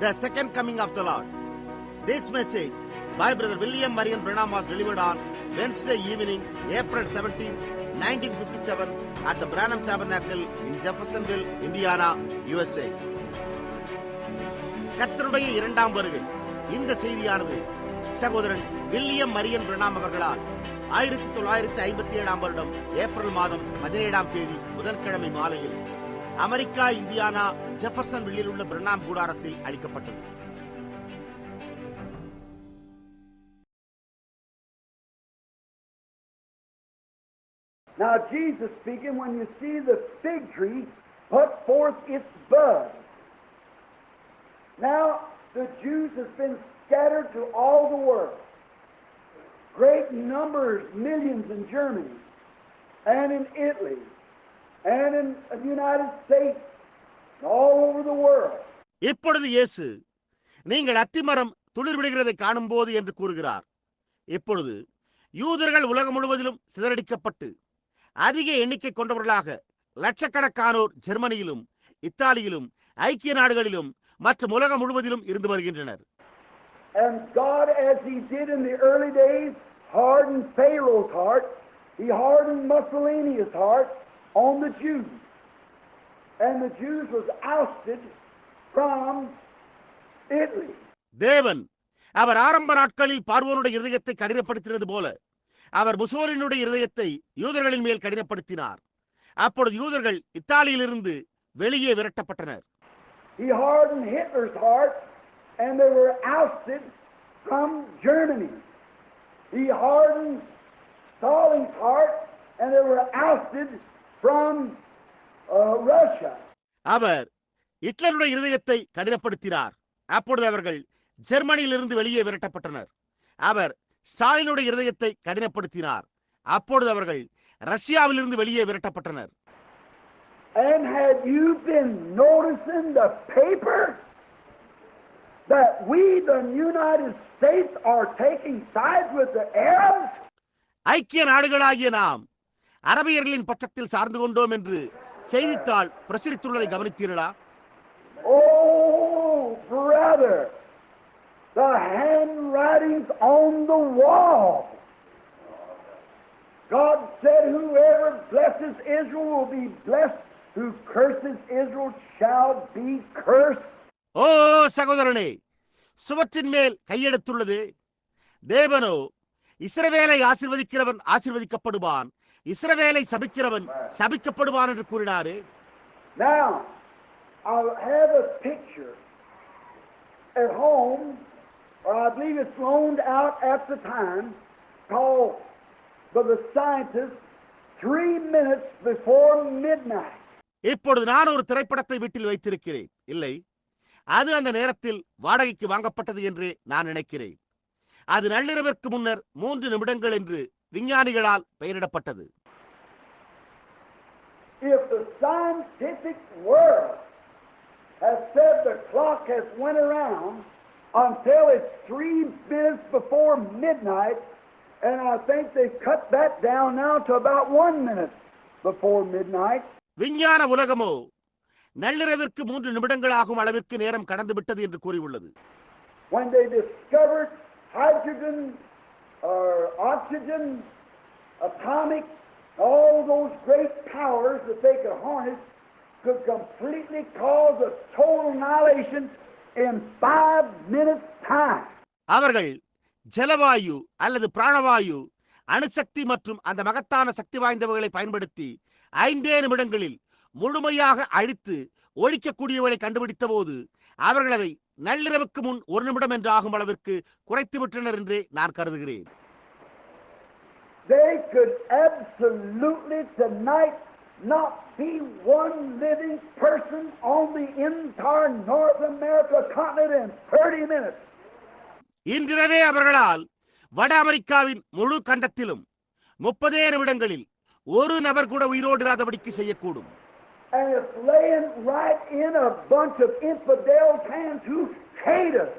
the second coming of the Lord. This message by Brother William Marion Branham was delivered on Wednesday evening, April 17, 1957 at the Branham Tabernacle in Jeffersonville, Indiana, USA. கர்த்தருடைய இரண்டாம் வருகை. இந்த செய்தியானது சகோதரன் William Marian Pranam அவர்களால் 1957 வருடம் April மாதம் 17ஆம் தேதி புதன்கிழமை மாலையில் அமெரிக்கா, இந்தியானா, ஜெஃபர்சன்வில்லில் உள்ள பிரணாம் கூடாரத்தில் அளிக்கப்பட்டது. Now Jesus speaking, when you see the fig tree put forth its bud. Now the Jews have been scattered to all the world. Great numbers, millions in Germany and in Italy and in the United States and all over the world. இப்பொழுது இயேசு நீங்கள் அத்திமரம் துளிர் விடுகிறதை காணும் போது என்று கூறுகிறார். இப்பொழுது யூதர்கள் உலகம் முழுவதிலும் சிதறடிக்கப்பட்டு அதிக எண்ணிக்கை கொண்டவர்களாக லட்சக்கணக்கானோர் ஜெர்மனியிலும், இத்தாலியிலும், ஐக்கிய நாடுகளிலும் மற்றும் உலகம் முழுவதிலும் இருந்து வருகின்றனர். And God, as He did in the early days, hardened Pharaoh's heart. He hardened Mussolini's heart on the Jews. And the Jews was ousted from Italy. தேவன் அவர் ஆரம்ப நாட்களில் பார்வோனுடைய இருதயத்தை கடினப்படுத்தினது போல அவர் முசோலினுடைய இருதயத்தை யூதர்களின் மேல் கடினப்படுத்தினார். அப்பொழுது யூதர்கள் இத்தாலியிலிருந்து வெளியே விரட்டப்பட்டனர். He hardened Hitler's heart and they were ousted from Germany. He hardened Stalin's heart and they were ousted from Russia. அவர் ஹிட்லருடைய இருதயத்தை கடினப்படுத்தினார். அப்பொழுது அவர்கள் ஜெர்மனியிலிருந்து வெளியே விரட்டப்பட்டனர். அவர் ஸ்டாலினுடைய இருதயத்தை கடினப்படுத்தினார். அப்பொழுது அவர்கள் ரஷ்யாவிலிருந்து வெளியே விரட்டப்பட்டனர். And had you been noticing the paper that we, the United States, are taking sides with the Arabs? ஐக்கிய நாடுகளாகிய நாம் அரபியர்களின் பட்சத்தில் சார்ந்து கொண்டோம் என்று செய்தித்தாள் பிரசுரித்துள்ளதை கவனித்தீர்களா? Oh, brother, the handwritings on the wall. God said, whoever blesses Israel will be blessed, who curses Israel shall be cursed. ஓ சகோதரனே, சுவற்றின் மேல் கையெழுத்துள்ளது. தேவனோ இஸ்ரவேலை ஆசீர்வதிக்கிறவன் ஆசீர்வதிக்கப்படுவான், இஸ்ரவேலை சபிக்கிறவன் சபிக்கப்படுவான் என்று கூறினாரே. Now, I have a picture at home, or I believe it's loaned out at the time, called by the scientists 3 minutes before midnight. இப்பொழுது நான் ஒரு திரைப்படத்தை வீட்டில் வைத்திருக்கிறேன். இல்லை, அது அந்த நேரத்தில் வாடகைக்கு வாங்கப்பட்டது என்று நான் நினைக்கிறேன். அது நள்ளிரவிற்கு முன்னர் 3 நிமிடங்கள் என்று விஞ்ஞானிகளால் பெயரிடப்பட்டது. If the scientific world has said the clock has went around until it's 3 minutes before midnight, and I think they've cut that down now to about 1 minute before midnight. விஞ்ஞான உலகமோ நள்ளிரவிற்கு 3 நிமிடங்கள் ஆகும் அளவிற்கு நேரம் கடந்து விட்டது என்று கூறியுள்ளது. When they discovered hydrogen or oxygen, atomic, all those great powers that they could harness could completely cause a total annihilation in 5 minutes time. அவர்கள் ஜலவாயு அல்லது பிராணவாயு, அணுசக்தி மற்றும் அந்த மகத்தான சக்தி வாய்ந்தவர்களை பயன்படுத்தி 5 நிமிடங்களில் முழுமையாக அழித்து ஒழிக்கக்கூடியவர்களை கண்டுபிடித்த போது அவர்கள் அதை நள்ளிரவுக்கு முன் 1 நிமிடம் என்று ஆகும் அளவிற்கு குறைத்து விட்டனர் என்றே நான் கருதுகிறேன். They could absolutely tonight not be one living person on the entire North America continent in 30 minutes. இன்றிரவே அவர்களால் வட அமெரிக்காவின் முழு கண்டத்திலும் 30 நிமிடங்களில் ஒரு நபர் கூட உயிரோடு இராதபடிக்கு செய்யக்கூடும். And it's laying right in a bunch of infidel hands who hate us.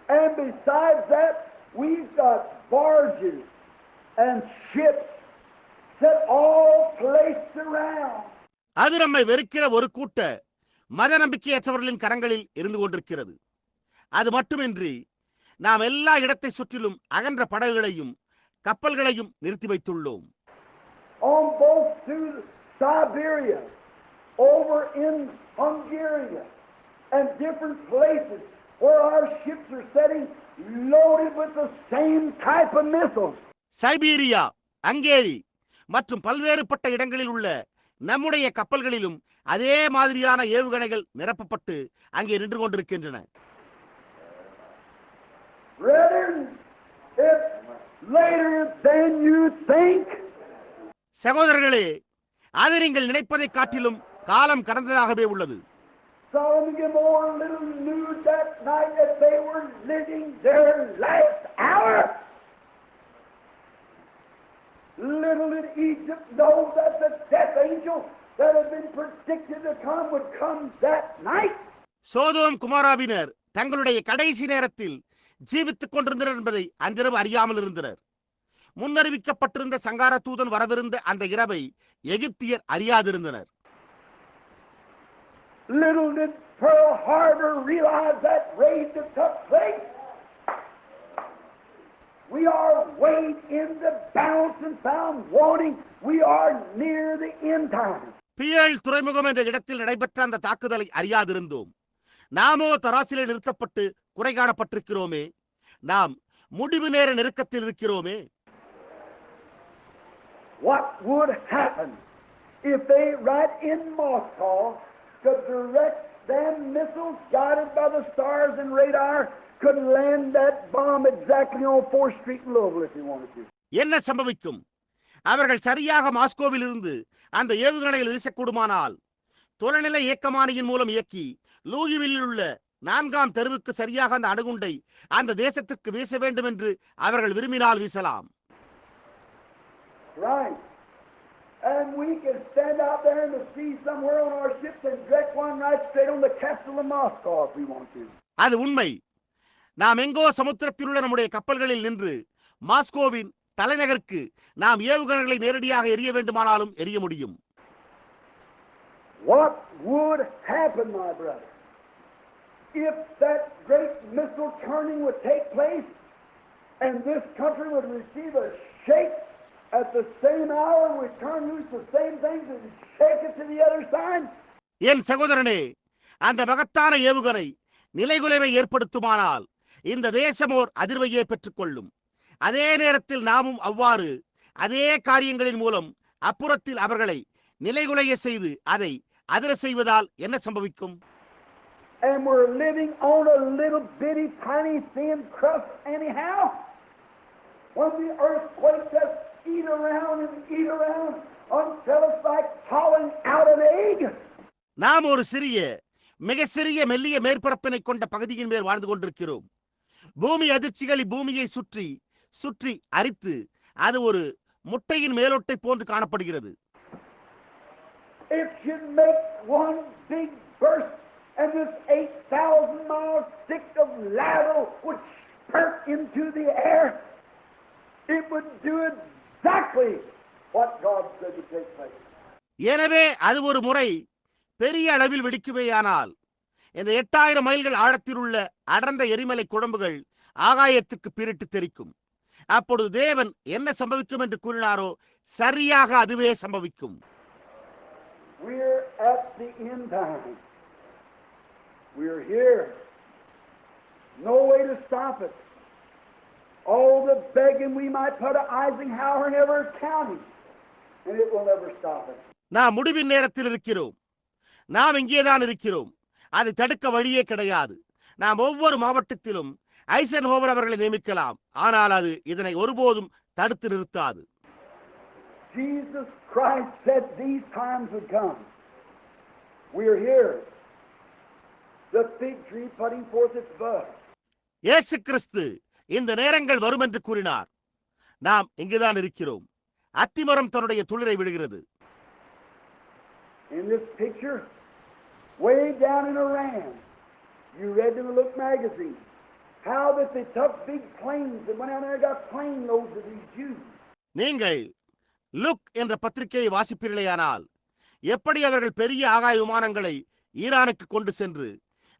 And besides that, we've got barges and ships set all placed around. அது நம்மை வெறுக்கிற ஒரு கூட்ட மத நம்பிக்கையற்றவர்களின் கரங்களில் இருந்து கொண்டிருக்கிறது. அது மட்டுமின்றி நாம் எல்லா இடத்தை சுற்றிலும் அகன்ற படகுகளையும் கப்பல்களையும் நிறுத்தி வைத்துள்ளோம். On both to Siberia, over in Hungary, and different places where our ships are setting loaded with the same type of missiles. Siberia, Hungary மற்றும் பல்வேறுபட்ட இடங்களில் உள்ள நம்முடைய கப்பல்களிலும் அதே மாதிரியான ஏவுகணைகள் நிரப்பப்பட்டு அங்கே நின்று கொண்டிருக்கின்றன. Brethren, it's later than you think. சகோதரர்களே, அது நீங்கள் நினைப்பதை காட்டிலும் காலம் கடந்ததாகவே உள்ளது. Sodom and Gomorrah little knew that night that they were living their last hour. Little did Egypt know that the death angel that had been predicted to come would come that night. Sodom குமாராவினர் தங்களுடைய கடைசி நேரத்தில் ஜீவித்துக் கொண்டிருந்தனர் என்பதை அன்றிரவு அறியாமல் இருந்தனர். முன்னறிவிக்கப்பட்டிருந்த சங்கார தூதன் வரவிருந்த அந்த இரவை எகிப்தியர் அறியாதிருந்தனர். Little did Pearl Harbor realize that raid that took place. We are weighed in the balance and found wanting. We are near the end time. Pearl துறைமுகம் என்ற இடத்தில் நடைபெற்ற அந்த தாக்குதலை அறியாதிருந்தோம். நாமோ தராசிலே நிறுத்தப்பட்டு குறை காணப்பட்டிருக்கிறோமே. நாம் முடிவு நேர நெருக்கத்தில் இருக்கிறோமே. What would happen if they right in Moscow could direct them missiles guided by the stars and radar could land that bomb exactly on 4th Street in Louisville if they wanted to? என்ன சம்பவிக்கும்? அவர்கள் சரியாக மாஸ்கோவில் இருந்து அந்த ஏவுகணையில் வீசக்கூடுமானால் தொலைநிலை இயக்கமானியின் மூலம் இயக்கி லூயிவில்லில் உள்ள 4ஆம் தெருவுக்கு சரியாக அந்த அணுகுண்டை அந்த தேசத்திற்கு வீச வேண்டும் என்று அவர்கள் விரும்பினால் வீசலாம். Right. And we can stand out there in the sea somewhere on our ships and direct one right straight on the capital of Moscow if we want to. அது உண்மை. நாம் எங்கோ சமுத்திரத்தில் உள்ள நம்முடைய கப்பல்களில் நின்று மாஸ்கோவின் தலைநகருக்கு நாம் ஏவுகணைகளை நேரடியாக எரிய வேண்டுமானாலும் எரிய முடியும். What would happen, my brother, if that great missile turning would take place and this country would receive a shake at the same hour we turn loose the same things and shake it to the other side? என் சகோதரனே, அந்த மகத்தான ஏவுகணை நிலைகுலைவை ஏற்படுத்துமானால் இந்த தேசமோர் அதிர்வையே பெற்றுக்கொள்ளும். அதே நேரத்தில் நாமும் அவ்வாறு அதே காரியங்களின் மூலம் அப்புறத்தில் அவர்களை நிலைகுலைய செய்து அதை அதிர செய்வதால் என்ன சம்பவிக்கும்? And we're living on a little bitty tiny thin crust anyhow. When the earthquake just eat around until it's like falling out an egg. நாம் ஒரு சிறிய மிக சிறிய மெல்லிய மேற்பரப்பினை கொண்ட பகுதியின் மேல் வாழ்ந்து கொண்டிருக்கிறோம். பூமி அதிர்ச்சிகள் பூமியை சுற்றி சுற்றி அரித்து அது ஒரு முட்டையின் மேலொட்டை போன்று காணப்படுகிறது. It should make one big burst and this 8,000 miles thick of lava would spurt into the air. It would do exactly what God said would take place. எனவே அது ஒரு முறை பெரிய அளவில் வெடிக்குமேயானால் இந்த 8000 மைல்கள் ஆழத்தில் உள்ள அடர்ந்த எரிமலை குழம்புகள் ஆகாயத்துக்கு பீரிட்டு தெரிக்கும். அப்பொழுது தேவன் என்ன சம்பவிக்கும் என்று கூறினாரோ சரியாக அதுவே சம்பவிக்கும். We're at the end time. We're here. No way to stop it. All the begging we might put to Eisenhower in every county, and it will never stop it. நாம் முடிவின் நேரத்தில் இருக்கிறோம். நாம் இங்கேதான் இருக்கிறோம். அதை தடுக்க வழியே கிடையாது. நாம் ஒவ்வொரு மாவட்டத்திலும் ஐசன்ஹோவர் அவர்களை நியமிக்கலாம். ஆனால் அது இதனை ஒருபோதும் தடுத்து நிறுத்தாது. Jesus Christ said these times would come. We are here. The fig tree putting forth its bud. இயேசு கிறிஸ்து இந்த நேரங்கள் வரும் என்று கூறினார். நாம் இங்குதான் இருக்கிறோம். அத்திமரம் தன்னுடைய துளிரை விடுகிறது. In this picture, way down in Iran, you read in the Look magazine how that they took big planes and went out there and got plane loads of these Jews. நீங்கள் லுக் என்ற பத்திரிகையை வாசிப்பீர்களேயானால் எப்படி அவர்கள் பெரிய ஆகாய விமானங்களை ஈரானுக்கு கொண்டு சென்று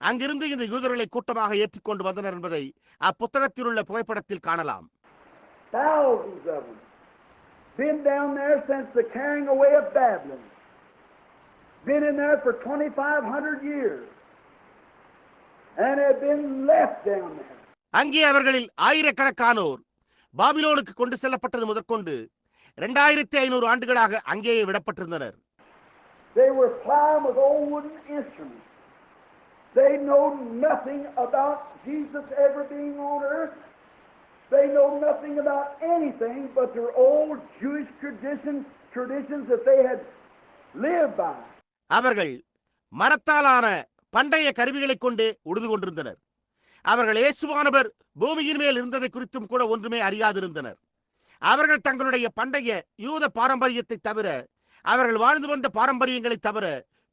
அங்கிருந்து இந்த யூதர்களை கூட்டமாக ஏற்றுக்கொண்டு வந்தனர் என்பதை அப்புத்தகத்தில் உள்ள புகைப்படத்தில் காணலாம். Thousands of them been down there since the carrying away of Babylon. Been in there for 2,500 years and have been left down there. அங்கே அவர்களில் ஆயிரக்கணக்கானோர் பாபிலோனுக்கு கொண்டு செல்லப்பட்டது முதற்கொண்டு 2500 ஆண்டுகளாக அங்கேயே விடப்பட்டிருந்தனர். They were plying with old wooden instruments. They know nothing about Jesus ever being on earth. They know nothing about anything but their old Jewish traditions that they had lived by. அவர்கள் மரத்தாலான பண்டைய கருவிகளை கொண்டே உழுது கொண்டிருந்தனர். அவர்கள் இயேசுவானவர் பூமியின் மேல் இருந்ததை குறித்தும் கூட ஒன்றுமே அறியாதிருந்தனர். அவர்கள் தங்களுடைய பண்டைய யூத பாரம்பரியத்தை தவிர, அவர்கள் வாழ்ந்து வந்த பாரம்பரியங்களை தவிர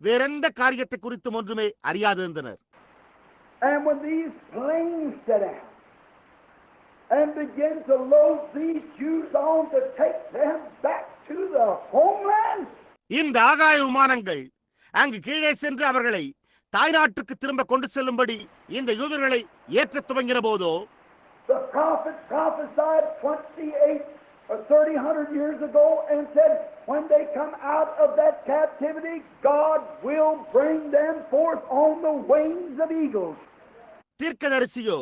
வேறெந்த காரியத்தை குறித்தும் ஒன்றுமே அறியாதிருந்தனர். And when these planes set out and begin to load these Jews on to take them back to the homeland, இந்த ஆகாய விமானங்கள் அங்கு கீழே சென்று அவர்களை தாய்நாட்டுக்கு திரும்ப கொண்டு செல்லும்படி இந்த யூதர்களை ஏற்ற துவங்கின போதோ, the prophet prophesied 28 or 300 years ago and said, when they come out of that captivity, God will bring them forth on the wings of eagles. தீர்க்கதரிசியோ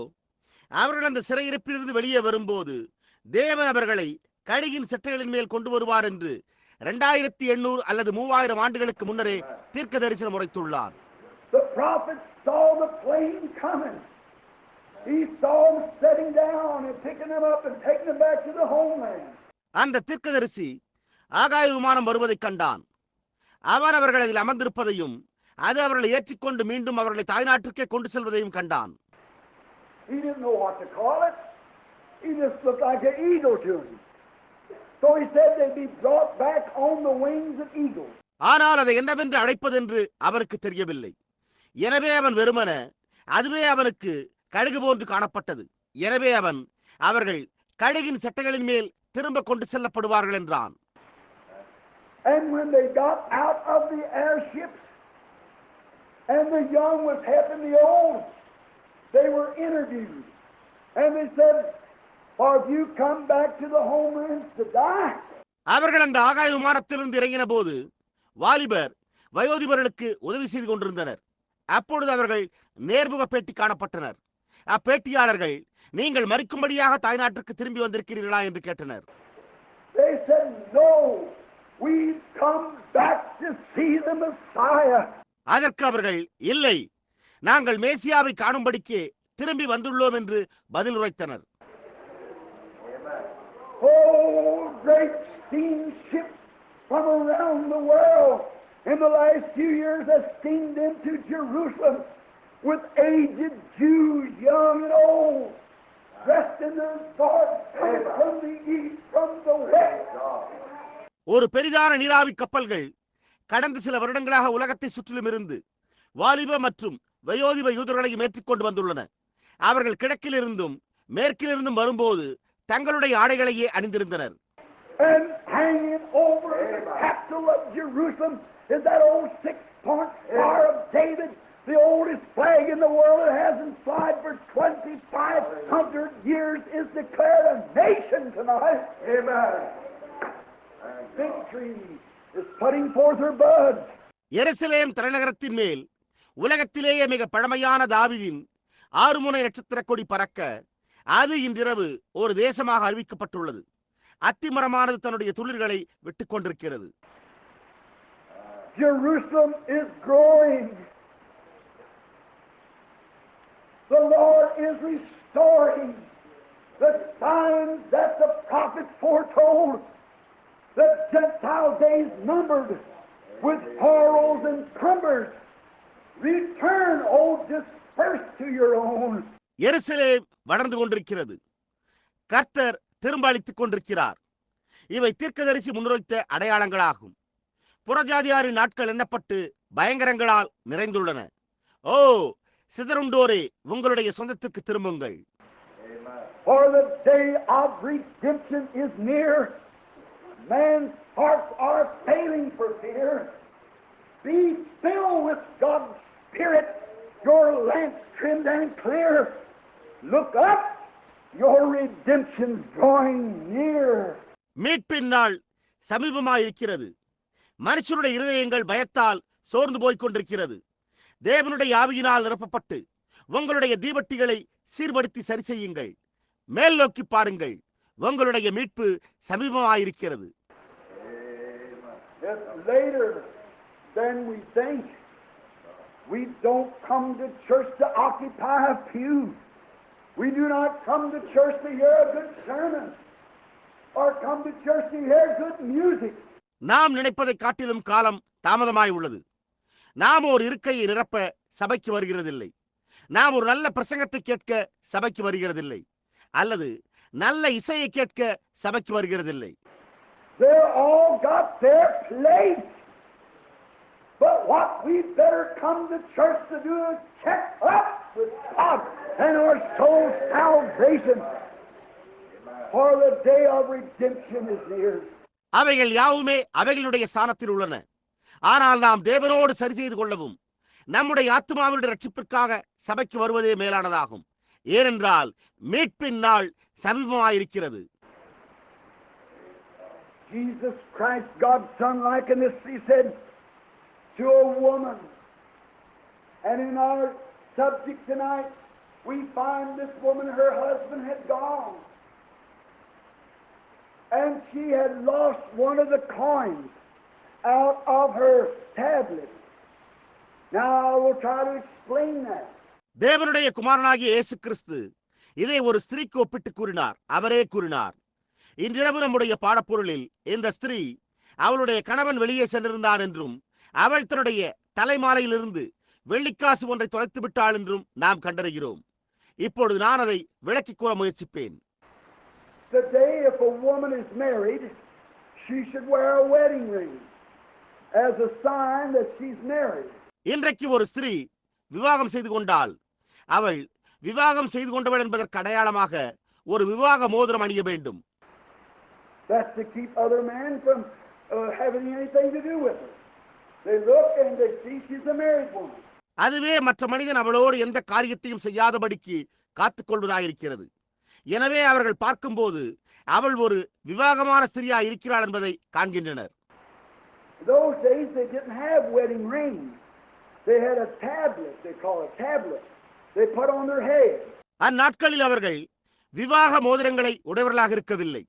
அவர்கள் அந்த சிறையிருப்பிலிருந்து வெளியே வரும்போது தேவன் அவர்களை கழுகின் செட்டைகளின் மேல் கொண்டு வருவார் என்று 2800 அல்லது 3000 ஆண்டுகளுக்கு முன்னரே தீர்க்க தரிசனம் உரைத்துள்ளார். The prophet saw the plane coming. He saw them setting down and picking them up and taking them back to the homeland. அந்த தீர்க்கதரிசி ஆகாய விமானம் வருவதை கண்டான். அவன் அவர்கள் அதில் அமர்ந்திருப்பதையும் அது அவர்களை ஏற்றிக்கொண்டு மீண்டும் அவர்களை தாய்நாட்டிற்கே கொண்டு செல்வதையும் கண்டான். He didn't know what to call it. He just looked like an eagle to him. So he said they'd be brought back on the wings of eagles. ஆனால் அதை என்னவென்று அழைப்பதென்று அவனுக்கு தெரியவில்லை. எனவே அவன் வெறுமன அதுவே அவனுக்கு கழுகு போன்று காணப்பட்டது. எனவே அவன் அவர்கள் கழுகின் சட்டைகளின் மேல் திரும்ப கொண்டு செல்லப்படுவார்கள் என்றான். And when they got out of the airships and the young was helping the old, they were interviewed and they said, "Have you come back to the homeland to die?" அவர்கள் அந்த ஆகாய விமானத்திலிருந்து இறங்கின போது வாலிபர் வயோதிபர்களுக்கு உதவி செய்து கொண்டிருந்தனர். அப்பொழுது அவர்கள் நேர்முக பேட்டி காணப்பட்டனர். அப்பேட்டியாளர்கள், நீங்கள் மரிக்கும்படியாக தாய்நாட்டிற்கு திரும்பி வந்திருக்கிறீர்களா என்று கேட்டனர். They said, "No, we've come back to see the Messiah." அதற்கு அவர்கள், இல்லை, நாங்கள் மேசியாவை காணும்படிக்கு திரும்பி வந்துள்ளோம் என்று பதில் உரைத்தனர். Oh, great steamships from around the world in the last few years have steamed into Jerusalem with aged Jews, young and old, dressed in their garb from the east, from the west. ஒரு பெரிதான நீராவி கப்பல்கள் கடந்த சில வருடங்களாக உலகத்தை சுற்றிலும் இருந்து வாலிப மற்றும் வயோதிப யூதர்களையும் ஏற்றிக்கொண்டு வந்துள்ளன. அவர்கள் கிழக்கிலிருந்தும் மேற்கிலிருந்தும் வரும்போது தங்களுடைய ஆடைகளையே அணிந்திருந்தனர். And hanging over the capital of Jerusalem is that old 6-point star of David, the oldest flag in the world that hasn't flied for 2,500 years, is declared a nation tonight. Amen. Victory is putting forth her buds. எருசலேம் தலைநகரத்தின் மேல் உலகத்திலேயே மிக பழமையான தாவீதின் 6 முனை நட்சத்திர கொடி பறக்க அது இன்றிரவு ஒரு தேசமாக அறிவிக்கப்பட்டுள்ளது. அத்திமரமானது தன்னுடைய துளிர்களை விட்டுக் கொண்டிருக்கிறது. Jerusalem is growing. The Lord is restoring the signs that the prophets foretold, the Gentile days numbered with sorrows and cumbers. Return, O dispersed to your own. எருசலேம் வளர்ந்து கொண்டிருக்கிறது. கர்த்தர் திரும்ப அளித்துக் கொண்டிருக்கிறார். இவை தீர்க்கதரிசி முன்வைத்த அடையாளங்களாகும். புறஜாதியாரின் நாட்கள் எண்ணப்பட்டு பயங்கரங்களால் நிறைந்துள்ளன. ஓ சிதறுண்டோரே, உங்களுடைய சொந்தத்திற்கு திரும்புங்கள். For the day of redemption is near. Man's hearts are failing for fear. Be filled with God's spirit, your lamps trimmed and clear. Look up, your redemption's drawing near. மீட்பின் நாள் சமீபமாயிருக்கிறது. மனுஷருடைய இருதயங்கள் பயத்தால் சோர்ந்து போய்க் கொண்டிருக்கிறது. தேவனுடைய ஆவியினால் நிரப்பப்பட்டு உங்களுடைய தீவட்டிகளை சீர்படுத்தி சரி செய்யுங்கள். மேல் நோக்கி பாருங்கள், உங்களுடைய மீட்பு சமீபமாயிருக்கிறது. It's later than we think. We don't come to church to occupy a pew. We do not come to church to hear a good sermon or come to church to hear good music. நாம் நினைப்பதை காட்டிலும் காலம் தாமதமாய் உள்ளது. நாம் ஒரு இருக்கையை நிரப்ப சபைக்கு வருகிறதில்லை. நாம் ஒரு நல்ல பிரசங்கத்தை கேட்க சபைக்கு வருகிறதில்லை, அல்லது நல்ல இசையை கேட்க சபைக்கு வருகிறதில்லை. They're all got their place. But what we better come to church to do is check up with God and our soul salvation. For the day of redemption is near. அவைகள் யாவுமே அவைகளுடைய ஸ்தானத்தில் உள்ளன. ஆனால் நாம் தேவனோடு சரி செய்து கொள்ளவும் நம்முடைய ஆத்மாவினுடைய ரட்சிப்பிற்காக சபைக்கு வருவதே மேலானதாகும். ஏனென்றால் மீட்பின் நாள் சமீபமாயிருக்கிறது. Jesus Christ, God's Son, likened this, he said, to a woman. And in our subject tonight, we find this woman, her husband had gone. And she had lost one of the coins out of her tablet. Now I will try to explain that. தேவனுடைய குமாரனாகிய இயேசு கிறிஸ்து இதை ஒரு ஸ்திரீக்கு ஒப்பிட்டு கூறினார். அவரே கூறினார், இன்றிரவு நம்முடைய பாடப்பொருளில் இந்த ஸ்திரீ அவளுடைய கணவன் வெளியே சென்றிருந்தார் என்றும் அவள் தன்னுடைய தலைமாலையிலிருந்து வெள்ளிக்காசு ஒன்றை தொலைத்து விட்டாள் என்றும் நாம் கண்டறிகிறோம். இப்பொழுது நான் அதை விளக்கிக் கூற முயற்சிப்பேன். Today, if a woman is married, she should wear a wedding ring as a sign that she's married. இன்றைக்கு ஒரு ஸ்திரீ விவாகம் செய்து கொண்டால் அவள் விவாகம் செய்து கொண்டவள் என்பதற்கு அடையாளமாக ஒரு விவாக மோதிரம் அணிய வேண்டும். That's to keep other men from having anything to do with her. They look and they see she's a married woman. அதுவே மற்ற மனிதன் அவளோடு எந்த காரியத்தையும் செய்யாதபடிக்கு காத்துக் கொள்வதாயிருக்கிறது. எனவே அவர்கள் பார்க்கும்போது அவள் ஒரு விவாகமான ஸ்திரியா இருக்கிறாள் என்பதை காண்கின்றனர். Those days they didn't have wedding rings. They had a tablet, they call it a tablet. They put on their head. அந்நாட்களில் அவர்கள் விவாக மோதிரங்களை உடையவர்களாக இருக்கவில்லை.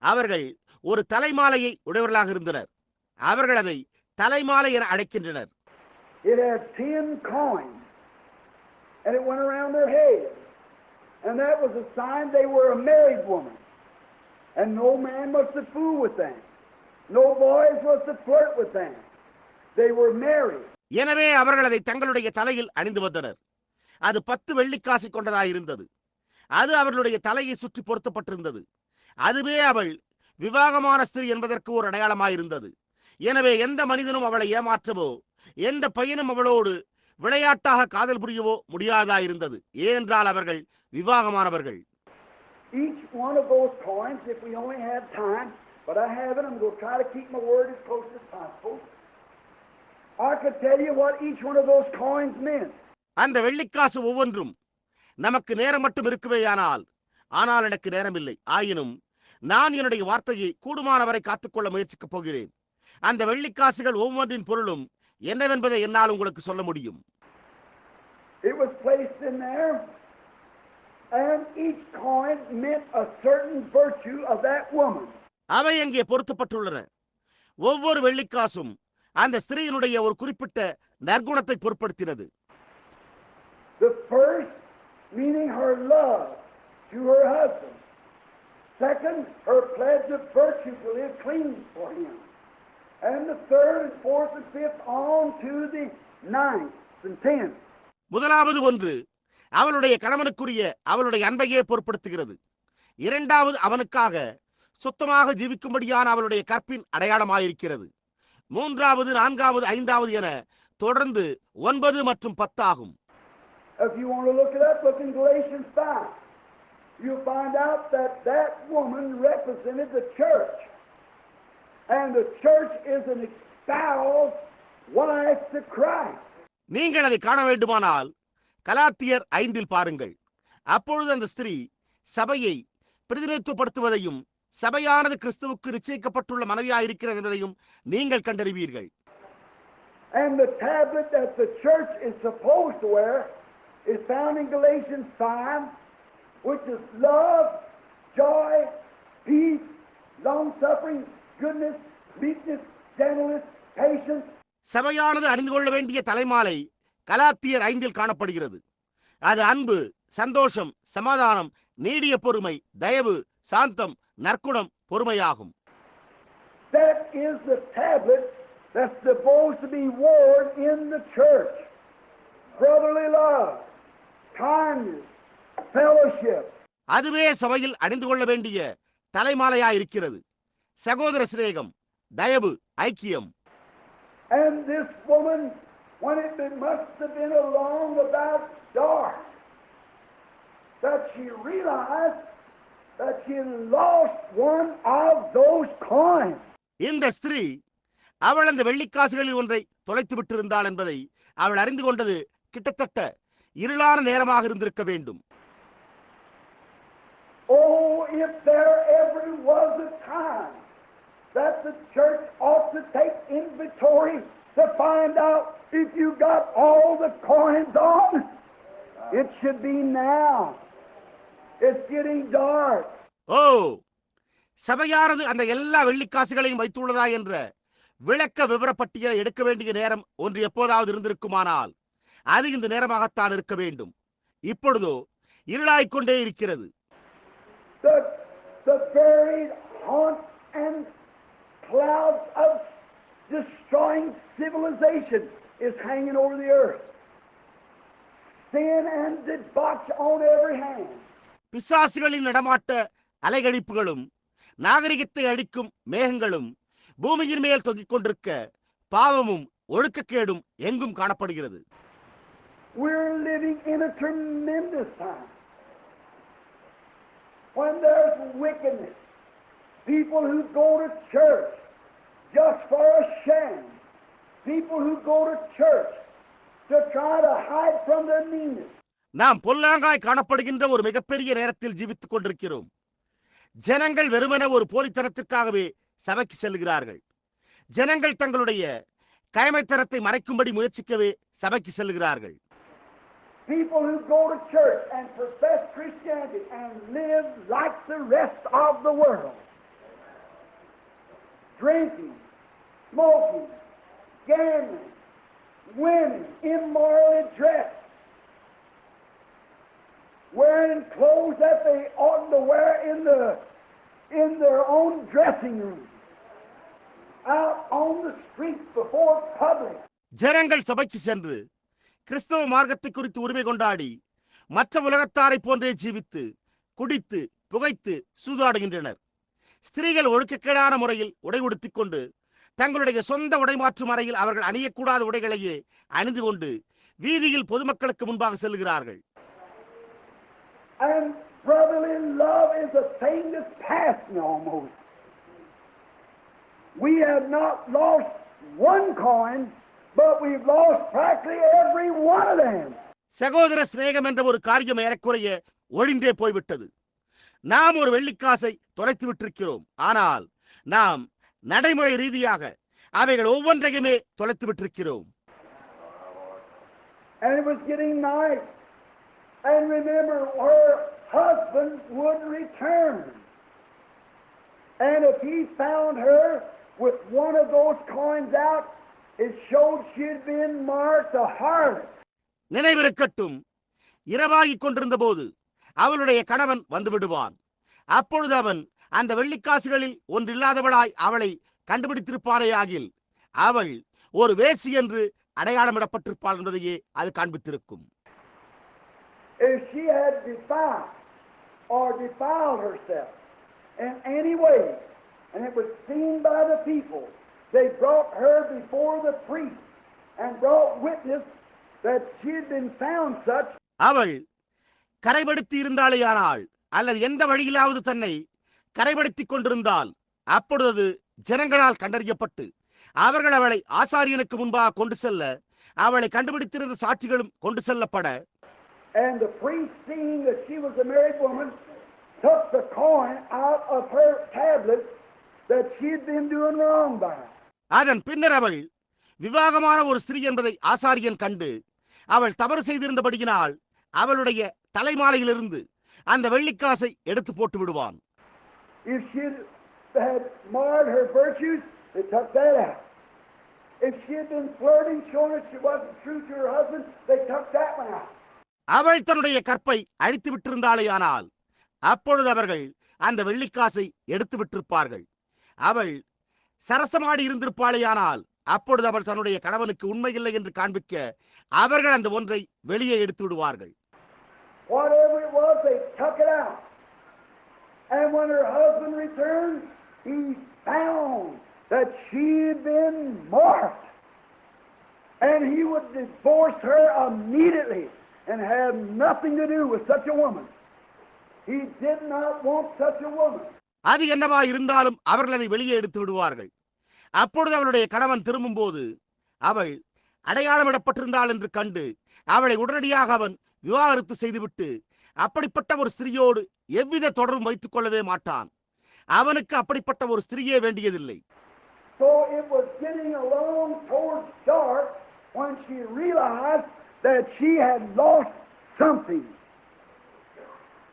அவர்கள் ஒரு தலைமாலையை உடையவர்களாக இருந்தனர். அவர்கள் அதை தலைமாலை என அழைக்கின்றனர். It had 10 coins and it went around their head. And that was a sign they were a married woman. And no man was to fool with them. No boys was to flirt with them. They were married. எனவே அவர்கள் அதை தங்களுடைய தலையில் அணிந்து வந்தனர். அது 10 வெள்ளிக்காசை கொண்டதாயிருந்தது. அது அவர்களுடைய தலையை சுற்றி பொருத்தப்பட்டிருந்தது. அதுவே அவள் விவாகமான ஸ்திரீ என்பதற்கு ஒரு அடையாளமாயிருந்தது. எனவே எந்த மனிதனும் அவளை ஏமாற்றவோ எந்த பையனும் அவளோடு விளையாட்டாக காதல் புரியவோ முடியாதாயிருந்தது. ஏனென்றால் அவர்கள் விவாகமானவர்கள். Each one of those coins, if we only have time, but I haven't, I'm going to try to keep my word as close as possible. I could tell you what each one of those coins meant. அந்த வெள்ளிக்காசு ஒவ்வொன்றும் நமக்கு நேரம் மட்டும் இருக்குமேயானால், ஆனால் எனக்கு நேரமில்லை. ஆயினும் நான் என்னுடைய வார்த்தையை கூடுமானவரை காத்துக்கொள்ள முயற்சிக்கப் போகிறேன். அந்த வெள்ளிக்காசுகள் ஒவ்வொன்றின் பொருளும் என்னவென்பதை என்னால் உங்களுக்கு சொல்ல முடியும். It was placed in there, and each coin meant a certain virtue of that woman. அவை அங்கே பொருத்தப்பட்டுள்ளன. ஒவ்வொரு வெள்ளிக்காசும் அந்த ஸ்திரீயினுடைய ஒரு குறிப்பிட்ட நற்குணத்தை பொருட்படுத்தினது. The first meaning her love to her husband. Second, her pledge of virtue to live clean for him. And the third and fourth and fifth on to the ninth and tenth. முதலாவது ஒன்று அவளுடைய கணவனுக்குரிய அவளுடைய அன்பையே பொருட்படுத்துகிறது. இரண்டாவது அவனுக்காக சுத்தமாக ஜீவிக்கும்படியான அவளுடைய கற்பின் அடையாளமாயிருக்கிறது. மூன்றாவது, நான்காவது, ஐந்தாவது என தொடர்ந்து 9 மற்றும் 10 ஆகும். If you want to look it up, look in Galatians 5. You'll find out that that woman represented the church. And the church is an espoused wife to Christ. நீங்கள் அதை காண வேண்டுமானால் கலாத்தியர் 5 பாருங்கள். அப்பொழுது அந்த ஸ்திரீ சபையை பிரதிநிதித்துவப்படுத்துவதையும் சபையானது கிறிஸ்துவுக்கு நிச்சயிக்கப்பட்டுள்ள மனைவியாயிருக்கிறது என்பதையும் நீங்கள் கண்டறிவீர்கள். And the tablet that the church is supposed to wear is found in Galatians 5, which is love, joy, peace, long-suffering, goodness, meekness, gentleness, patience. சபையானது அணிந்து கொள்ள வேண்டிய தலைமாலை கலாத்தியர் 5 காணப்படுகிறது. அது அன்பு, சந்தோஷம், சமாதானம், நீடிய பொறுமை, தயவு, சாந்தம், நற்குணம், பொறுமையாகும். That is the tablet that's supposed to be worn in the church. Brotherly love, kindness, fellowship. அதுவே சபையில் அணிந்து கொள்ள வேண்டிய தலைமாலையாயிருக்கிறது. சகோதர சிநேகம், தயவு, ஐக்கியம். And this woman, when it must have been along about dark, that she realized that she lost one of those coins. இந்த ஸ்திரீ அவள் அந்த வெள்ளிக்காசுகளில் ஒன்றை தொலைத்து விட்டிருந்தாள் என்பதை அவள் அறிந்து கொண்டது கிட்டத்தட்ட இருளான நேரமாக இருந்திருக்க வேண்டும். Oh, if there ever was a time that the church ought to take inventory to find out if you got all the coins on, it should be now. It's getting dark. ஓ, சபையானது அந்த எல்லா வெள்ளிக்காசுகளையும் வைத்துள்ளதா என்ற விளக்க விவரப்பட்டியலை எடுக்க வேண்டிய நேரம் ஒன்று எப்போதாவது இருந்திருக்குமானால் அது இந்த நேரமாகத்தான் இருக்க வேண்டும். இப்பொழுதோ இருளாய்க்கொண்டே இருக்கிறது. The buried haunts and clouds of destroying civilization is hanging over the earth. Sin and debauch on every hand. பிசாசுகளின் நடமாட்ட அலைகழிப்புகளும் நாகரிகத்தை அடிக்கும் மேகங்களும் பூமியின் மேல் தொங்கிக் கொண்டிருக்க பாவமும் ஒழுக்கக்கேடும் எங்கும் காணப்படுகிறது. We're living in a tremendous time when there's wickedness. People who go to church just for a shame. People who go to church to try to hide from their meanness. நாம் பொல்லாங்காய் காணப்படுகின்ற ஒரு மிகப்பெரிய நேரத்தில் ஜீவித்துக் கொண்டிருக்கிறோம். ஜனங்கள் வெறுமன ஒரு போலித்தனத்திற்காகவே சபைக்கு செல்கிறார்கள். ஜனங்கள் தங்களுடைய கயமைத்தனத்தை மறைக்கும்படி முயற்சிக்கவே சபைக்கு செல்கிறார்கள். People who go to church and profess Christianity and live like the rest of the world. Drinking, smoking, gambling, women immorally dressed, wearing clothes that they ought to wear in their own dressing room, out on the streets before public. ஜனங்கள் சபைக்கு சென்று கிறிஸ்தவ மார்க்கத்தை குறித்து உரிமை கொண்டாடி மற்ற உலகத்தாரை போன்றே ஜீவித்து குடித்து புகைத்து சூதாடுகின்றனர். ஸ்திரீகள் ஒழுக்கக்கேடான முறையில் உடை உடுத்திக் கொண்டு தங்களுடைய சொந்த உடைமாற்றும் அறையில் அவர்கள் அணியக்கூடாத உடைகளையே அணிந்து கொண்டு வீதியில் பொதுமக்களுக்கு முன்பாக செல்கிறார்கள். And brotherly love is a thing that's past me almost. We have not lost one coin, but we've lost practically every one of them. சகோதர சிநேகம் என்ற ஒரு காரியம் ஏறக்குறைய ஒழிந்தே போய்விட்டது. நாம் ஒரு வெள்ளிக்காசை தொலைத்து விட்டிருக்கிறோம். ஆனால் நாம் நடைமுறை ரீதியாக அவைகள் ஒவ்வொன்றையுமே தொலைத்து விட்டிருக்கிறோம். And it was getting night. And remember, her husband would return. And if he found her with one of those coins out, it showed she had been marked a harlot. நினைவிருக்கட்டும், இரவாகிக் கொண்டிருந்த போது அவளுடைய கணவன் வந்து விடுவான். அப்பொழுது அவன் அந்த வெள்ளிக்காசுகளில் ஒன்றில்லாதவளாய் அவளை கண்டுபிடித்திருப்பானேயாகில் அவள் ஒரு வேசி என்று அடையாளமிடப்பட்டிருப்பாள் என்பதையே அது காண்பித்திருக்கும். If she had defiled herself in any way, and it was seen by the people, they brought her before the priest and brought witness that she had been found such. அவள் கரைபடுத்தி இருந்தாளேயானால் அல்லது எந்த வழியிலாவது தன்னை கரைபடுத்திக் கொண்டிருந்தால் அப்பொழுது ஜனங்களால் கண்டறியப்பட்டு அவர்கள் அவளை ஆசாரியனுக்கு முன்பாக கொண்டு செல்ல அவளை கண்டுபிடித்திருந்த சாட்சிகளும் கொண்டு செல்லப்பட, and the priest, seeing that she was a married woman, took the coin out of her tablet that she had been doing wrong by. அதன் பின்னர் அவள் விவாகமான ஒரு ஸ்திரீ என்பதை ஆசாரியன் கண்டு, அவள் தவறு செய்திருந்தபடியினால் அவளுடைய தலைமாலையிலிருந்து அந்த வெள்ளிக்காசை எடுத்து போட்டு விடுவான். If she had marred her virtues, they took that out. If she had been flirting, showing that she wasn't true to her husband, they took that one out. அவள் தன்னுடைய கற்பை அழித்து விட்டிருந்தாளேயானால் அப்பொழுது அவர்கள் அந்த வெள்ளிக்காசை எடுத்து விட்டிருப்பார்கள். அவள் சரசமாடி இருந்திருப்பாளேயானால் அப்பொழுது அவள் தன்னுடைய கணவனுக்கு உண்மையில்லை என்று காண்பிக்க அவர்கள் அந்த ஒன்றை வெளியே எடுத்து விடுவார்கள். Whatever it was, they took it out. And when her husband returned, he found that she had been marked. And he would divorce her immediately and have nothing to do with such a woman. He did not want such a woman. அது என்னவா இருந்தாலும் அவர்கள் அதை வெளியே எடுத்து விடுவார்கள். அப்பொழுது அவளுடைய கணவன் திரும்பும்போது அவள் அடையாளமிடப்பட்டிருந்தாள் என்று கண்டு அவளை உடனடியாக அவன் விவாகரத்து செய்துவிட்டு அப்படிப்பட்ட ஒரு ஸ்திரீயோடு எவ்வித தொடர்பும் வைத்துக் கொள்ளவே மாட்டான். அவனுக்கு அப்படிப்பட்ட ஒரு ஸ்திரீயே வேண்டியதில்லை. So it was getting along towards dark when she realized that she had lost something.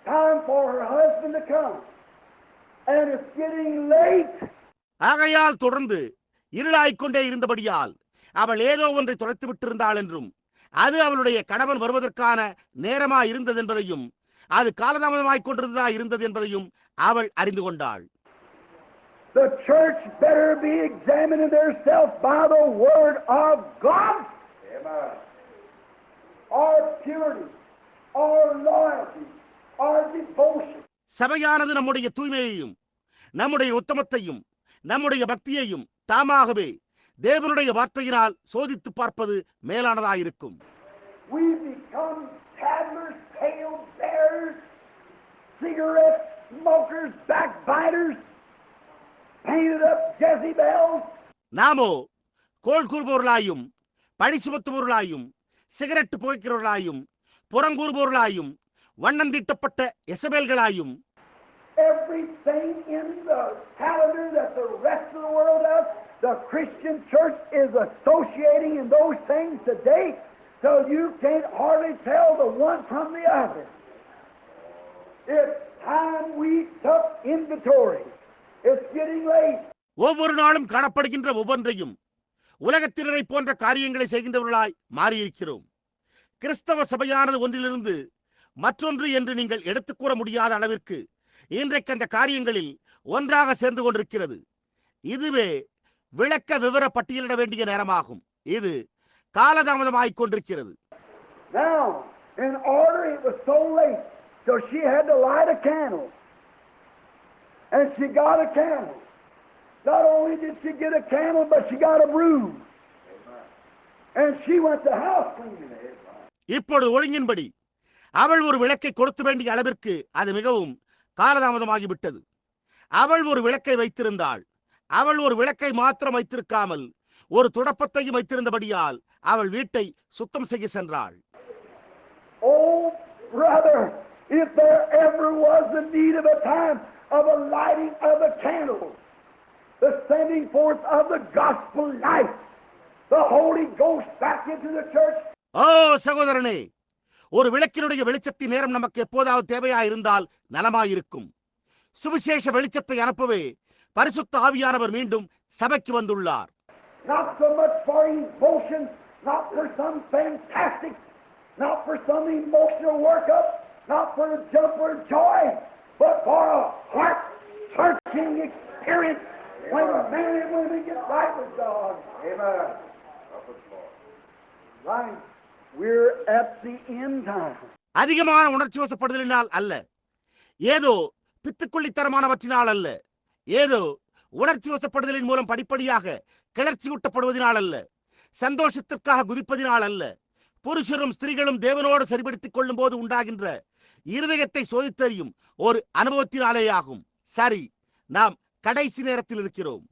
Time for her husband to come. And it's getting late. ஆகையால் தொடர்ந்து இருளாய்க்கொண்டே இருந்தபடியால் அவள் ஏதோ ஒன்றை தொலைத்து விட்டிருந்தாள் என்றும் அது அவளுடைய கணவன் வருவதற்கான நேரமா இருந்தது என்பதையும் அது காலதாமதமாய்க் கொண்டிருந்ததா இருந்தது என்பதையும் அவள் அறிந்து கொண்டாள். The church better be examining themselves by the word of God. Amen. Our purity, our loyalty, our devotion. சபையானது நம்முடைய தூய்மையையும் நம்முடைய உத்தமத்தையும் நம்முடைய பக்தியையும் தாமாகவே தேவனுடைய வார்த்தையினால் சோதித்து பார்ப்பது மேலானதாயிருக்கும். We become tattlers, tale bearers, cigarette smokers, backbiters, painted up Jezebels. நாமோ கோள் கூறுபவர்களாயும் பழி சுமத்துபவர்களாயும் cigarette புகைக்கிறவர்களாயும் புறங்கூறுபவர்களாயும் வண்ணந்தீட்டப்பட்ட எசபேல்களாயும் everything in the calendar that the rest of the world does, the Christian church is associating in those things today, so you can't hardly tell the one from the other. It's time we took inventory. It's getting late. ஒவ்வொரு நாளும் காணப்படுகின்ற ஒவ்வொன்றையும் உலகத்தினரை போன்ற காரியங்களை செய்கின்றவர்களாய் மாறியிருக்கிறோம். கிறிஸ்தவ சபையானது ஒன்றிலிருந்து மற்றொன்று என்று நீங்கள் எடுத்துக் கூற முடியாத அளவிற்கு இன்றைக்கு அந்த காரியங்களில் ஒன்றாக சேர்ந்து கொண்டிருக்கிறது. இதுவே விளக்க விவர பட்டியலிட வேண்டிய நேரமாகும். இது காலதாமதமாகிக் கொண்டிருக்கிறது. Now, in order, it was so late, so she had to light a candle. And she got a candle. Not only did she get a candle, but she got a broom. And she went to house cleaning. இப்பொழுது ஒழுங்கின்படி அவள் ஒரு விளக்கை கொடுக்க வேண்டிய அளவிற்கு அது மிகவும் காலதாமதமாகிவிட்டது. அவள் ஒரு விளக்கை வைத்திருந்தாள். அவள் ஒரு விளக்கை மாத்திரம் வைத்திருக்காமல் ஒரு துடப்பத்தையும் வைத்திருந்தபடியால் அவள் வீட்டை சுத்தம் செய்ய சென்றாள். Oh, brother, if there ever was the need of a time of a lighting of a candle, the sending forth of the gospel light, the Holy Ghost back into the church. ஓ சகோதரனே, ஒரு விளக்கினுடைய வெளிச்சத்தின் நேரம் நமக்கு எப்போதாவது தேவையா இருந்தால் நலமாயிருக்கும். சுவிசேஷ வெளிச்சத்தை அனுப்பவே பரிசுத்த ஆவியானவர் மீண்டும் சபைக்கு வந்துள்ளார். Not so much for emotion, not for some fantastic, not for some emotional workup, not for a jump or joy, but for a heart-searching experience when men and women get right with God. Amen. Right. We're at the end time. அதிகமான உணர்ச்சி வசப்படுதலினால் அல்ல, ஏதோ பித்துக்குள்ளித்தனமானவற்றினால் அல்ல, ஏதோ உணர்ச்சி வசப்படுதலின் மூலம் படிப்படியாக கிளர்ச்சி ஊட்டப்படுவதனால் அல்ல, சந்தோஷத்திற்காக குதிப்பதினால் அல்ல, புருஷரும் ஸ்திரீகளும் தேவனோடு சரிபடுத்திக் கொள்ளும் போது உண்டாகின்ற இருதயத்தை சோதித்தறியும் ஒரு அனுபவத்தினாலேயாகும். சரி, நாம் கடைசி நேரத்தில் இருக்கிறோம்.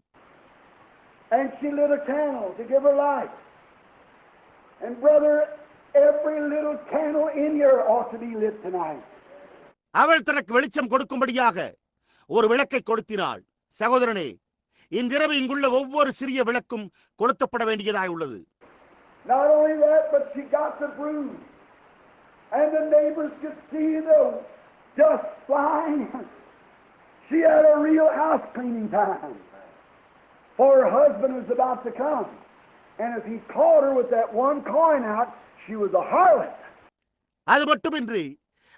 And she lit a candle to give her light. And brother, every little candle in here ought to be lit tonight. அவள் தனக்கு வெளிச்சம் கொடுக்கும்படியாக ஒரு விளக்கை கொளுத்தினாள். சகோதரனே, இன்றிரவு இங்குள்ள ஒவ்வொரு சிறிய விளக்கும் கொளுத்தப்பட வேண்டியதாய் உள்ளது. Not only that, but she got the broom, and the neighbors could see the dust flying. She had a real house cleaning time, for her husband was about to come, and if he caught her with that one coin out, she was a harlot. அது மட்டுமின்றி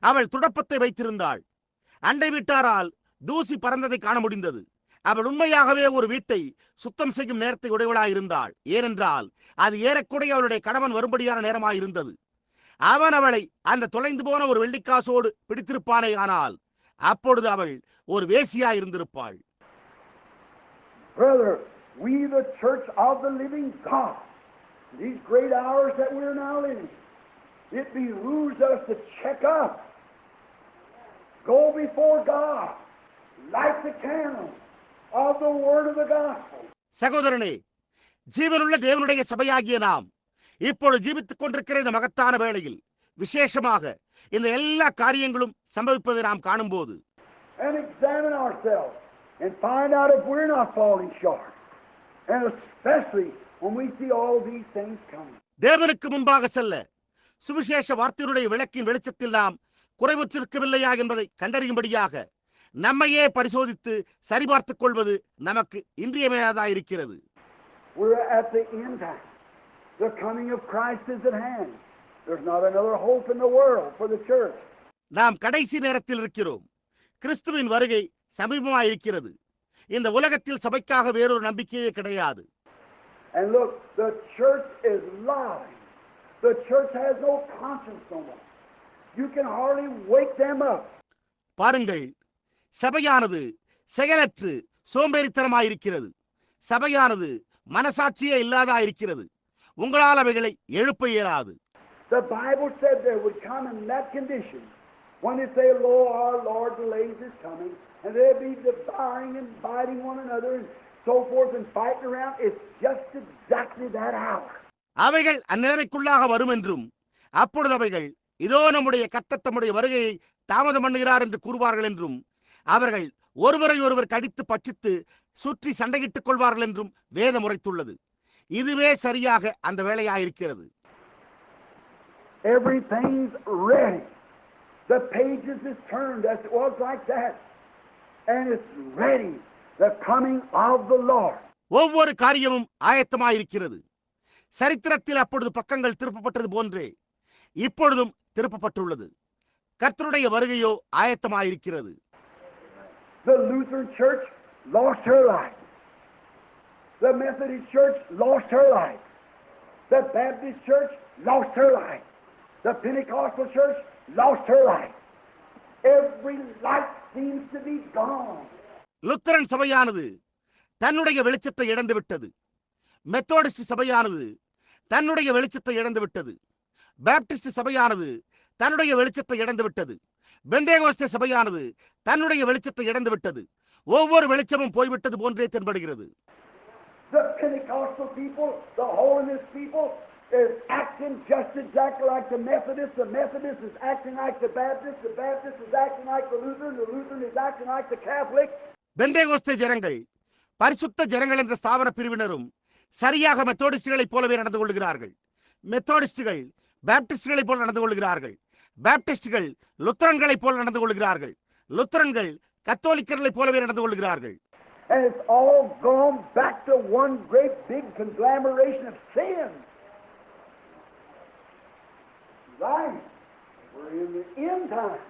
அவள் துடப்பத்தை வைத்திருந்தாள். அண்டை வீட்டாரால் தூசி பறந்ததை காண முடிந்தது. அவள் உண்மையாகவே ஒரு வீட்டை சுத்தம் செய்யும் நேரத்தை உடையவளாயிருந்தாள். ஏனென்றால் அது ஏறக்குறைய அவளுடைய கணவன் வரும்படியான நேரமாயிருந்தது. அவன் அவளை அந்த தொலைந்து போன ஒரு வெள்ளிக்காசோடு பிடித்திருப்பானே, ஆனால் அப்பொழுது அவள் ஒரு வேசியா இருந்திருப்பாள். Brother, we the church of the living God, these great hours that we're now living, it behooves us to check up, go before God, light the candle of the word of the gospel. சகோதரனே, ஜீவனுள்ள தேவனுடைய சபையாகிய நாம் இப்பொழுது ஜீவித்துக் கொண்டிருக்கிற இந்த மகத்தான வேளையில் விசேஷமாக இந்த எல்லா காரியங்களும் சம்பவிப்பதை நாம் காணும்போது and examine ourselves and find out if we're not falling short, and especially when we see all these things coming. தேவனுக்கு முன்பாக செல்ல சுவிசேஷ வார்த்தையினுடைய விளக்கின் வெளிச்சத்தில் நாம் குறைவுற்றிருக்கவில்லையா என்பதை கண்டறியும்படியாக நம்மையே பரிசோதித்து சரிபார்த்துக் கொள்வது நமக்கு இன்றியமையாததாயிருக்கிறது. We're at the end time. The coming of Christ is at hand. There's not another hope in the world for the church. நாம் கடைசி நேரத்தில் இருக்கிறோம். கிறிஸ்துவின் வருகை சமீபமாயிருக்கிறது. இந்த உலகத்தில் சபைக்காக வேறொரு நம்பிக்கையே கிடையாது. And look, the church is lying. The church has no conscience no more. You can hardly wake them up. பாருங்கள், சபையானது செயலற்று சோம்பேறித்தனமாயிருக்கிறது. சபையானது மனசாட்சியே இல்லாதாயிருக்கிறது. உங்களால் அவைகளை எழுப்ப இயலாது. The Bible said there would come in that condition when they say, "Lo, our Lord delays his coming," and they'll be devouring and biting one another and so forth and fighting around. It's just exactly that hour. அவைகள் அந்நிலைமைக்குள்ளாக வரும் என்றும், அப்பொழுது அவைகள் இதோ நம்முடைய கர்த்தர் தம்முடைய வருகையை தாமதம் பண்ணுகிறார் என்று கூறுவார்கள் என்றும், அவர்கள் ஒருவரை ஒருவர் கடித்து பட்சித்து சுற்றி சண்டையிட்டுக் கொள்வார்கள் என்றும் வேதம் உரைத்துள்ளது. இதுவே சரியாக அந்த வேளையாயிருக்கிறது. Everything's ready. The pages is turned as it was like that, and it's ready. The coming of the Lord. ஒவ்வொரு காரியமும் ஆயத்தமாயிருக்கிறது. சரித்திரத்தில் அப்பொழுது பக்கங்கள் திருப்பப்பட்டது போன்றே இப்பொழுதும் திருப்பப்பட்டுள்ளது. கர்த்தருடைய வருகையோ ஆயத்தமாயிருக்கிறது. The Lutheran Church lost her life. The Methodist Church lost her life. The Baptist Church lost her life. The Pentecostal Church lost her life. Every light seems to be gone. Lutheran சபையானது தன்னுடைய வெளிச்சத்தை இழந்து விட்டது. Methodist சபையானது தன்னுடைய வெளிச்சத்தை இழந்து விட்டது. பாப்டிஸ்ட் சபையானது தன்னுடைய வெளிச்சத்தை இழந்து விட்டது. பெந்தேகோஸ்தே சபையானது தன்னுடைய வெளிச்சத்தை இழந்து விட்டது. ஒவ்வொரு வெளிச்சமும் போய்விட்டது போன்றே தென்படுகிறது. The Pentecostal people, the holiness people, is acting just exactly like the Methodists. The Methodist is acting like the Baptist. The Baptist is acting like the Lutheran. The Lutheran is acting like the Catholic. Pentecost ஜனங்கள், பரிசுத்த ஜனங்கள் என்ற ஸ்தாபன பிரிவினரும் சரியாக மெத்தோடிஸ்டுகளைப் போலவே நடந்து கொள்கிறார்கள். மெத்தோடிஸ்டுகள் பாப்டிஸ்டுகளைப் போல நடந்து கொள்கிறார்கள். பாப்டிஸ்டுகள் லுத்தரன்களைப் போல நடந்து கொள்கிறார்கள். லுத்தரன்கள் கத்தோலிக்கர்களைப் போலவே நடந்து கொள்கிறார்கள். And it's all gone back to one great big conglomeration of sin. Right. We're in the end time.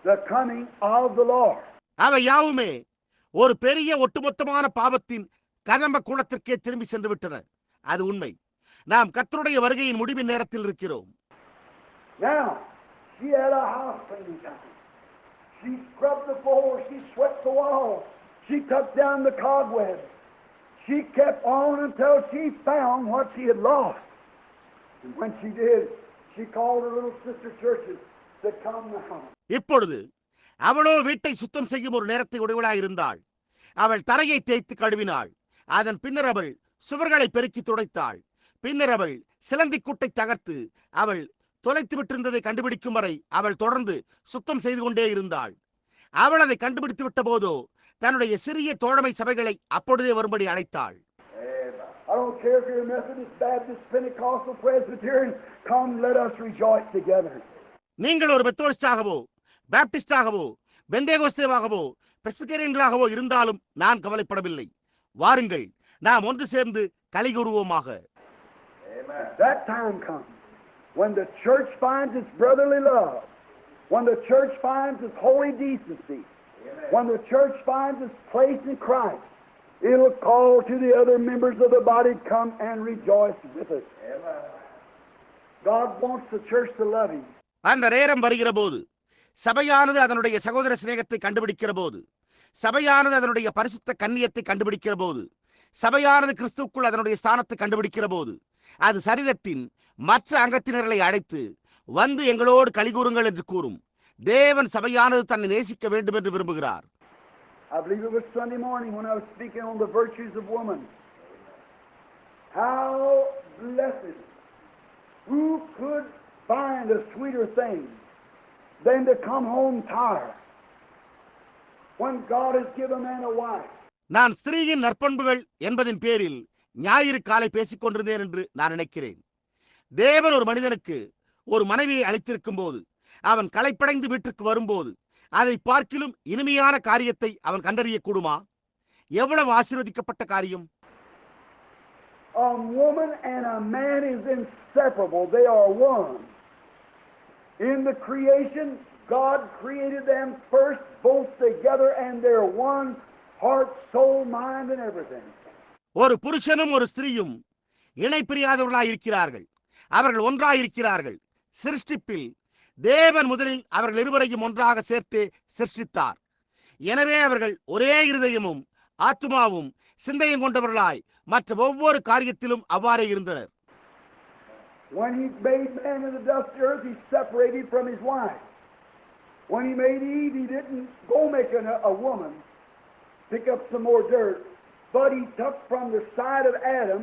The coming of the Lord. அவை யாவுமே ஒரு பெரிய ஒட்டுமொத்தமான பாவத்தின் கதம்ப கூடத்திற்கே திரும்பி சென்று விட்டன. அது உண்மை. நாம் கர்த்தருடைய வருகையின் முடிவின் நேரத்தில் இருக்கிறோம். Now, she had a house cleaning time. She scrubbed the floor, she swept the walls, she took down the cobwebs. She kept on until she found what she had lost. And when she did, she called her little sister churches to come now. இப்பொழுது அவளோ வீட்டை சுத்தம் செய்யும் ஒரு நேரத்தை உடையவளாய் இருந்தாள். அவள் தரையை தேய்த்து கழுவினாள். அதன் பின்னர் அவள் சுவர்களை பெருக்கி துடைத்தாள். பின்னர் அவள் சிலந்திக்கூட்டை தகர்த்து அவள் தொலைத்து விட்டிருந்ததை கண்டுபிடிக்கும் வரை அவள் தொடர்ந்து சுத்தம் செய்து கொண்டே இருந்தாள். அவள் அதை கண்டுபிடித்து விட்ட போதோ தன்னுடைய சிறிய தோழமை சபைகளை அப்பொழுதே வரும்படி அழைத்தாள். I don't care if you're Methodist, Baptist, Pentecostal, Presbyterian, come let us rejoice together. நீங்கள் ஒரு மெத்தோடிஸ்டாகவோ பாப்டிஸ்டாகவோ பெந்தேகோஸ்தேவாகவோ பிரெஸ்பிட்டேரியன்களாகவோ இருந்தாலும் நான் கவலைப்படவில்லை. வாருங்கள், நாம் ஒன்று சேர்ந்து களி கூறுவோமாக. That time comes when the church finds its brotherly love, when the church finds its holy decency, when the church finds its place in Christ, it'll call to the other members of the body, come and rejoice with us. God wants the church to love Him. அந்த நேரம் வருகிற போது, சபையானது அதனுடைய சகோதர சிநேகத்தை கண்டுபிடிக்கிற போது, சபையானது அதனுடைய பரிசுத்த கண்ணியத்தை கண்டுபிடிக்கிற போது, சபையானது கிறிஸ்துவுக்குள் அதனுடைய ஸ்தானத்தை கண்டுபிடிக்கிற போது, அது சரீரத்தின் மற்ற அங்கத்தினர்களை அழைத்து வந்து எங்களோடு கலிகூறுங்கள் என்று கூறும். தேவன் சபையானது தன்னை நேசிக்க வேண்டும் என்று விரும்புகிறார். I believe it was Sunday morning when I was speaking on the virtues of woman. How blessed! Who could find a sweeter thing than to come home tired when God has given man a wife? நான் ஸ்திரீயின் நற்பண்புகள் என்பதின் பேரில் ஞாயிறு காலை பேசிக் கொண்டிருந்தேன் என்று நான் நினைக்கிறேன். தேவன் ஒரு மனிதனுக்கு ஒரு மனைவியை அளித்திருக்கும் போது, அவன் களைப்படைந்து வீட்டிற்கு வரும்போது, அதை பார்க்கிலும் இனிமையான காரியத்தை அவன் கண்டறிய கூடுமா? எவ்வளவு ஆசீர்வதிக்கப்பட்ட காரியம்! A woman and a man is inseparable. They are one. In the creation, God created them first, both together, and they're one, heart, soul, mind, and everything. ஒரு புருஷனும் ஒரு ஸ்திரீயும் இணை பிரியாதவர்களாய் இருக்கிறார்கள். அவர்கள் ஒன்றாயிருக்கிறார்கள். சிருஷ்டிப்பில் தேவன் முதலில் அவர்கள் இருவரையும் ஒன்றாக சேர்த்து சிருஷ்டித்தார். எனவே அவர்கள் ஒரே இருதயமும் ஆத்துமாவும் சிந்தையும் கொண்டவர்களாய் மற்ற ஒவ்வொரு காரியத்திலும் அவ்வாறே இருந்தனர். When He made man in the dust of the earth, He separated from his wife. When He made Eve, He didn't go make a woman, pick up some more dirt, but He took from the side of Adam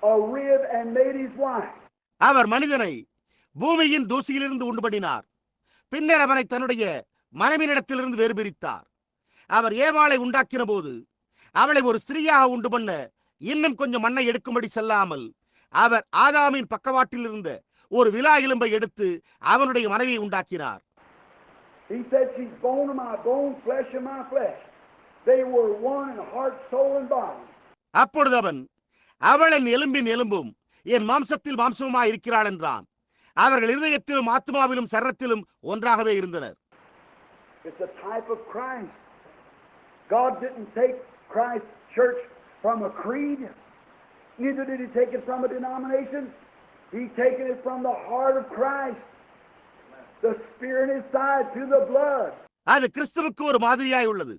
a rib and made his wife. அவர் மனிதனை பூமியின் தூசியிலிருந்து உண்டு பண்ணினார். பின்னர் அவனை தன்னுடைய மனைவியிடத்திலிருந்து வேறு பிரித்தார். அவர் ஏவாளை உண்டாக்கின போது அவளை ஒரு ஸ்திரீயாக உண்டு பண்ண இன்னும் கொஞ்சம் மண்ணை எடுக்கும்படி செல்லாமல் அவர் ஆதாமின் பக்கவாட்டில் இருந்த ஒரு விலா எலும்பை எடுத்து அவனுடைய மனைவியை உண்டாக்கினார். He said, she's bone of my bone, flesh of my flesh. They were one in heart, soul and body. அப்பொழுது அவன், அவள் என் எலும்பின் எலும்பும் என் மாம்சத்தில் மாம்சமுமாய் இருக்கிறாள் என்றான். அவர்கள் இருதயத்திலும் ஆத்மாவிலும் சரீரத்திலும் ஒன்றாகவே இருந்தனர். It's a type of Christ. God didn't take Christ's church from a creed. Neither did He take it from a denomination. He taken it from the heart of Christ. The Spirit in His side through the blood. அது கிறிஸ்துவுக்கு ஒரு மாதிரியாய் உள்ளது.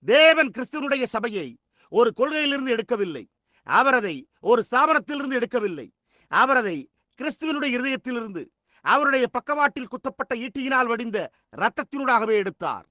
தேவன் கிறிஸ்துவனுடைய சபையை ஒரு கொள்கையிலிருந்து எடுக்கவில்லை. அவர் அதை ஒரு ஸ்தாபனத்திலிருந்து எடுக்கவில்லை. அவர் அதை கிறிஸ்துவனுடைய இருதயத்திலிருந்து அவருடைய பக்கவாட்டில் குத்தப்பட்ட ஈட்டியினால் வடிந்த இரத்தத்தினூடாகவே எடுத்தார்.